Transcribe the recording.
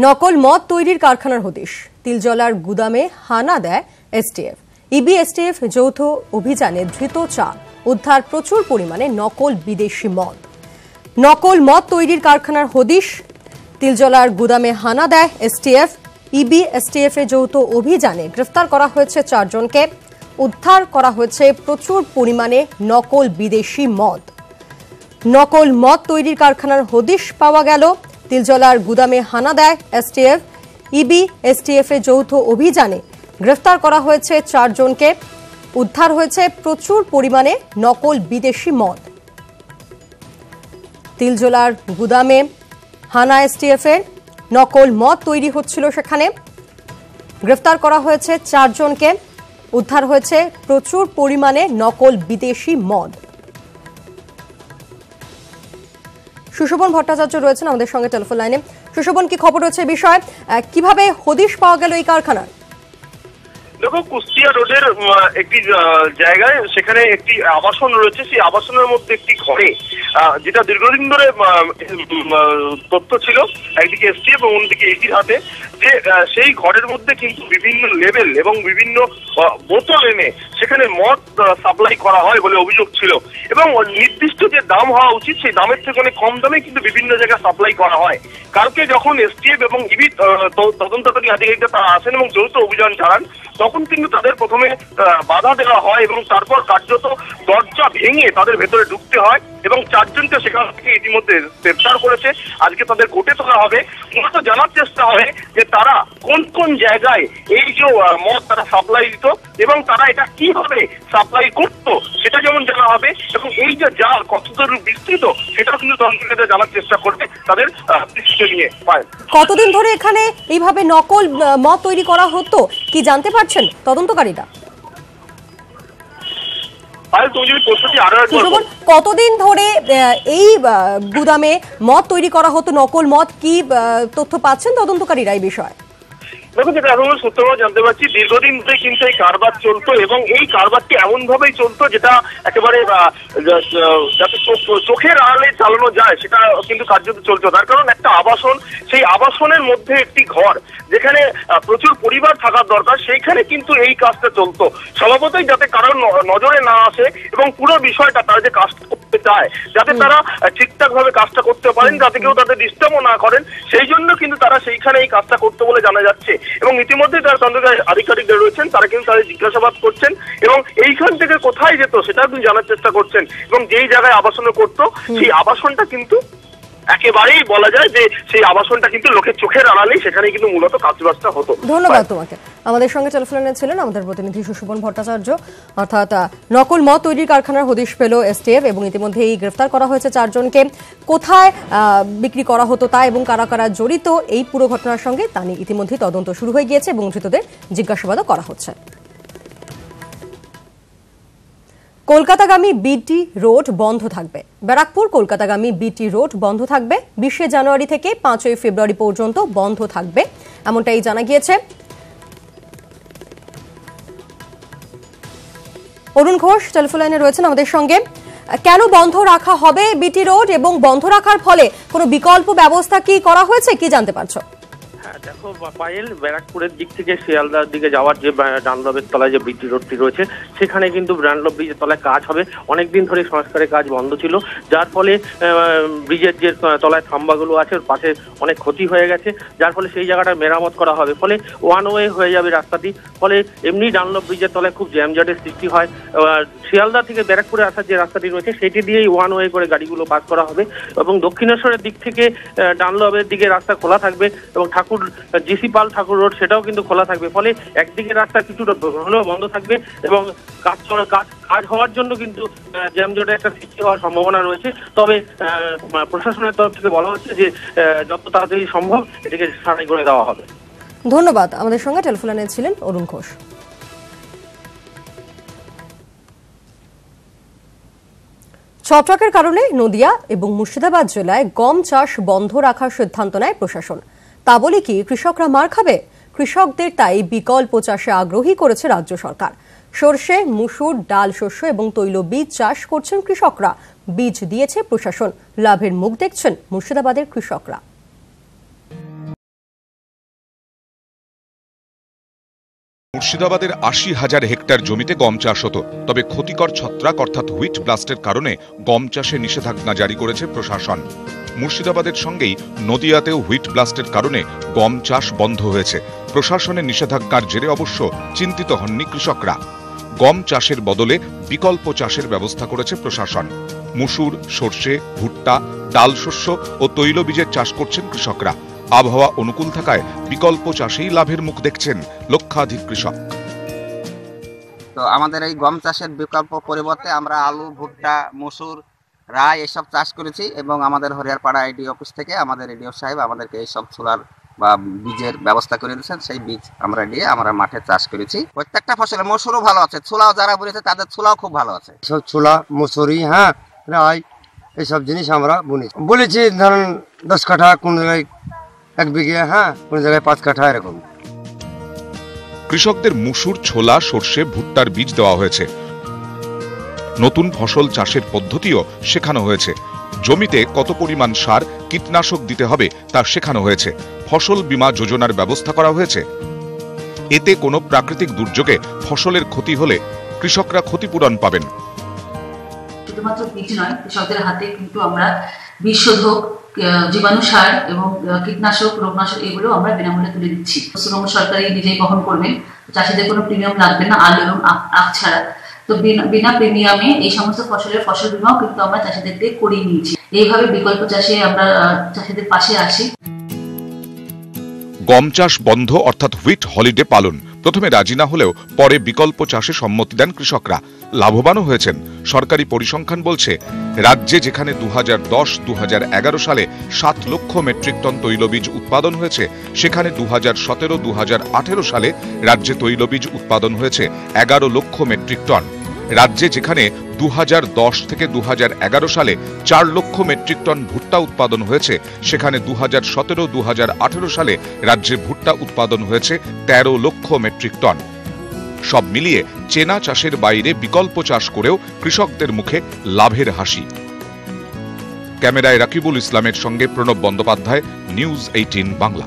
নকল মদ তৈরির কারখানার হদিশ। তিলজলার গুদামে হানা দেয় এসটিএফ। ইবি এসটিএফ যৌথ অভিযানে ধৃত চার, উদ্ধার প্রচুর পরিমাণে নকল বিদেশি মদ। নকল মদ তৈরির কারখানার হদিশ। তিলজলার গুদামে হানা দেয় এসটিএফ। ইবি এসটিএফ এর যৌথ অভিযানে গ্রেফতার করা হয়েছে চারজনকে। উদ্ধার করা হয়েছে প্রচুর পরিমাণে নকল বিদেশি মদ। নকল মদ তৈরির কারখানার হদিশ পাওয়া গেল। তিলজলার গুদামে হানা দেয় এসটিএফ। ইবি এসটিএফ এর যৌথ অভিযানে গ্রেফতার করা হয়েছে চারজনকে। উদ্ধার হয়েছে প্রচুর পরিমাণে নকল বিদেশি মদ। তিলজলার গুদামে হানা এসটিএফ এর, নকল মদ তৈরি হচ্ছিল সেখানে। গ্রেফতার করা হয়েছে চারজনকে। উদ্ধার হয়েছে প্রচুর পরিমাণে নকল বিদেশি মদ। সুশোভন ভট্টাচার্য রয়েছেন আমাদের সঙ্গে টেলিফোন লাইনে। সুশোভন, কি খবর রয়েছে বিষয়ে? কিভাবে হদিশ পাওয়া গেল এই কারখানার? দেখো, কুষ্টিয়া রোডের একটি জায়গায় সেখানে একটি আবাসন রয়েছে। সেই আবাসনের মধ্যে একটি ঘরে, যেটা দীর্ঘদিন ধরে তথ্য ছিল একদিকে এসটিএফ এবং অন্যদিকে ইডির হাতে, যে সেই ঘরের মধ্যে কিন্তু বিভিন্ন লেভেল এবং বিভিন্ন বোতল এনে সেখানে মদ সাপ্লাই করা হয় বলে অভিযোগ ছিল। এবং নির্দিষ্ট যে দাম হওয়া উচিত সেই দামের থেকে অনেক কম দামে কিন্তু বিভিন্ন জায়গায় সাপ্লাই করা হয়। কালকে যখন এসটিএফ এবং ইবি তদন্তকারী আধিকারিকরা তারা আসেন এবং যৌথ অভিযান চালান, তখন কিন্তু তাদের প্রথমে বাধা দেওয়া হয় এবং তারপর কার্যত দরজা ভেঙে তাদের ভেতরে ঢুকতে হয় এবং চারজনকে সেখান থেকে ইতিমধ্যে গ্রেফতার করেছে। আজকে তাদের কোর্টে তোলা হবে। মূলত জানার চেষ্টা হবে যে তারা কোন কোন জায়গায় এই যে মদ তারা সাপ্লাই দিত এবং তারা এটা কিভাবে সাপ্লাই করত সেটা যেমন জানা হবে, এবং এই যে জাল কতদূর বিস্তৃত সেটাও কিন্তু তদন্তকারীরা জানার চেষ্টা করবে তাদের দৃষ্টি নিয়ে। কতদিন ধরে এখানে এইভাবে নকল মদ তৈরি করা হতো কি জানতে পারছেন তদন্তকারীরা? কতদিন ধরে এই গুদামে মদ তৈরি করা হতো, নকল মদ, কি তথ্য পাচ্ছেন তদন্তকারীরা এই বিষয়ে? দেখুন, যেটা এখন সত্যভাবে জানতে পারছি, দীর্ঘদিন ধরে কিন্তু এই কারবার চলতো এবং এই কারবারটি এমন ভাবেই চলতো যেটা একেবারে যাতে চোখের আড়ালে চালানো যায় সেটা কিন্তু কার্যত চলতো। তার কারণ একটা আবাসন, সেই আবাসনের মধ্যে একটি ঘর যেখানে প্রচুর পরিবার থাকার দরকার, সেইখানে কিন্তু এই কাজটা চলতো স্বভাবতই, যাতে কারোর নজরে না আসে এবং পুরো বিষয়টা তারা যে কাজটা করতে চায় যাতে তারা ঠিকঠাক ভাবে কাজটা করতে পারেন, যাতে কেউ তাদের ডিস্টার্বও না করেন, সেই জন্য কিন্তু তারা সেইখানে এই কাজটা করতে বলে জানা যাচ্ছে। এবং ইতিমধ্যে যারা তদন্তকারী আধিকারিকরা রয়েছেন তারা কিন্তু তাদের জিজ্ঞাসাবাদ করছেন এবং এইখান থেকে কোথায় যেত সেটাও কিন্তু জানার চেষ্টা করছেন। এবং যেই জায়গায় আবাসনে করতো সেই আবাসনটা কিন্তু একেবারেই বলা যায় যে সেই আবাসনটা কিন্তু লোকের চোখের আড়ালেই, সেখানে কিন্তু মূলত কাজবাজটা হতো। ধন্যবাদ তোমাকে। আমাদের সঙ্গে টেলিফোনে ছিলেন আমাদের প্রতিনিধি সুশোভন ভট্টাচার্য। অর্থাৎ নকল মদ তৈরির কারখানার হদিশ পেল এসটিএফ এবং ইতিমধ্যেই গ্রেফতার করা হয়েছে চারজনকে। কোথায় বিক্রি করা হতো তা এবং কারা কারা জড়িত এই পুরো ঘটনার সঙ্গে তা নিয়ে ইতিমধ্যেই তদন্ত শুরু হয়ে গিয়েছে এবং ধৃতদের জিজ্ঞাসাবাদও করা হচ্ছে। কলকাতাগামী বিটি রোড বন্ধ থাকবে। ব্যারাকপুর কলকাতাগামী বিটি রোড বন্ধ থাকবে 20 জানুয়ারি থেকে 5 ফেব্রুয়ারি পর্যন্ত বন্ধ থাকবে, এমনটাই জানা গিয়েছে। অরুণ ঘোষ টেলিফোন লাইনে রয়েছেন আমাদের সঙ্গে। কেন বন্ধ রাখা হবে বিটি রোড এবং বন্ধ রাখার ফলে কোনো বিকল্প ব্যবস্থা কি করা হয়েছে, কি জানতে পারছো? দেখো পায়েল, ব্যারাকপুরের দিক থেকে শিয়ালদার দিকে যাওয়ার যে ডানলবের তলায় যে বিটি রোডটি রয়েছে সেখানে কিন্তু ডানলব ব্রিজের তলায় কাজ হবে। অনেকদিন ধরে সংস্কারের কাজ বন্ধ ছিল, যার ফলে ব্রিজের যে তলায় থাম্বাগুলো আছে ওর পাশে অনেক ক্ষতি হয়ে গেছে, যার ফলে সেই জায়গাটা মেরামত করা হবে। ফলে ওয়ান ওয়ে হয়ে যাবে রাস্তাটি। ফলে এমনি ডানলব ব্রিজের তলায় খুব জ্যামজটের সৃষ্টি হয়। শিয়ালদা থেকে ব্যারাকপুরে আসার যে রাস্তাটি রয়েছে সেটি দিয়েই ওয়ান ওয়ে করে গাড়িগুলো পাস করা হবে এবং দক্ষিণেশ্বরের দিক থেকে ডানলবের দিকে রাস্তা খোলা থাকবে এবং জিসি পাল ঠাকুর রোড সেটাও কিন্তু খোলা থাকবে। ফলে একদিকে রাস্তা কিছুটা হলেও বন্ধ থাকবে এবং কাজ হওয়ার জন্য কিন্তু জ্যামজটের একটা সৃষ্টি হওয়ার সম্ভাবনা রয়েছে। তবে প্রশাসনের তরফ থেকে বলা হচ্ছে যে যত তাড়াতাড়ি সম্ভব এটিকে সারাই করে দেওয়া হবে। ধন্যবাদ। আমাদের সঙ্গে টেলিফোন লাইনে ছিলেন অরুণ ঘোষ। ছত্রাকের কারণে নদিয়া এবং মুর্শিদাবাদ জেলায় গম চাষ বন্ধ রাখার সিদ্ধান্ত নেয় প্রশাসন। তা বলে কি কৃষকরা মার খাবে? কৃষকদের তাই বিকল্প চাষে আগ্রহী করেছে রাজ্য সরকার। সরষে, মুসুর, ডাল শস্য এবং তৈলবীজ চাষ করছেন কৃষকরা। বীজ দিয়েছে প্রশাসন। লাভের মুখ দেখছেন মুর্শিদাবাদের কৃষকরা। মুর্শিদাবাদের ৮০,০০০ হেক্টর জমিতে গম চাষ হতো, তবে ক্ষতিকর ছত্রাক অর্থাৎ হুইট ব্লাস্টের কারণে গম চাষে নিষেধাজ্ঞা জারি করেছে প্রশাসন। মুর্শিদাবাদের সঙ্গেই নদিয়াতেও হুইট ব্লাস্টের কারণে গম চাষ বন্ধ হয়েছে। প্রশাসনের নিষেধাজ্ঞার জেরে অবশ্য চিন্তিত হননি কৃষকরা। গম চাষের বদলে বিকল্প চাষের ব্যবস্থা করেছে প্রশাসন। মসুর, সর্ষে, ভুট্টা, ডাল শস্য ও তৈলবীজের চাষ করছেন কৃষকরা। আবহাওয়া অনুকূল থাকায় বিকল্প চাষেই লাভের মুখ দেখছেন লক্ষাধিক কৃষক। তো আমাদের এই গম চাষের বিকল্প পরিবর্তে আমরা আলু, ভুট্টা, মসুর, রাই এসব চাষ করেছি এবং আমাদের হরিয়ারপাড়া আইডি অফিস থেকে আমাদের এডিও সাহেব আমাদেরকে এইসব ছোলার বা বীজের ব্যবস্থা করে দিয়েছেন। সেই বীজ আমরা দিয়ে আমরা মাঠে চাষ করেছি। প্রত্যেকটা ফসলে মসুরও ভালো আছে, ছোলাও যারা বুনেছে তাদের ছোলাও খুব ভালো আছে। সব ছোলা, মসুরি, রাই এইসব জিনিস আমরা বলেছি। ধরুন 10 কাঠা, কোন জায়গায় 1 বিঘে, কোন জায়গায় 5 কাঠা, এরকম। কৃষকদের মসুর, ছোলা, সর্ষে, ভুট্টার বীজ দেওয়া হয়েছে। নতুন ফসল চাষের পদ্ধতিও শেখানো হয়েছে। জমিতে কত পরিমাণ সার, কীটনাশক দিতে হবে তা শেখানো হয়েছে। ফসল বীমা যোজনার ব্যবস্থা করা হয়েছে। এতে কোনো প্রাকৃতিক দুর্যোগে ফসলের ক্ষতি হলে কৃষকরা ক্ষতিপূরণ পাবেন। শুধুমাত্র বীজ নয়, কৃষকদের হাতে কিন্তু আমরা বিষশোধক, জীবাণু সার এবং কীটনাশক, রোগনাশক এগুলো আমরা বিনামূল্যে তুলে দিচ্ছি। পশ্চিমবঙ্গ সরকারই নিজেই বহন করবেন, চাষিদের কোনো প্রিমিয়াম লাগবে না, আলু এবং আখ ছাড়া। তো বিনা প্রিমিয়ামে এই সমস্ত ফসলের ফসল বীমাও কিন্তু আমরা চাষিদেরকে করিয়ে নিয়েছি। এইভাবে বিকল্প চাষে আমরা চাষিদের পাশে আসি। গম চাষ বন্ধ অর্থাৎ হুইট হলিডে পালন প্রথমে রাজি না হলেও পরে বিকল্প চাষে সম্মতি দেন কৃষকরা। লাভবানও হয়েছেন। সরকারি পরিসংখ্যান বলছে, রাজ্যে যেখানে 2010-2011 সালে 7 লক্ষ মেট্রিক টন তৈলবীজ উৎপাদন হয়েছে, সেখানে 2017-2018 সালে রাজ্যে তৈলবীজ উৎপাদন হয়েছে 11 লক্ষ মেট্রিক টন। রাজ্যে যেখানে 2010 থেকে 2011 সালে 4 লক্ষ মেট্রিক টন ভুট্টা উৎপাদন হয়েছে, সেখানে 2017-2018 সালে রাজ্যে ভুট্টা উৎপাদন হয়েছে 13 লক্ষ মেট্রিক টন। সব মিলিয়ে চেনা চাষের বাইরে বিকল্প চাষ করেও কৃষকদের মুখে লাভের হাসি। ক্যামেরায় রাকিবুল ইসলামের সঙ্গে প্রণব বন্দ্যোপাধ্যায়, নিউজ 18 বাংলা।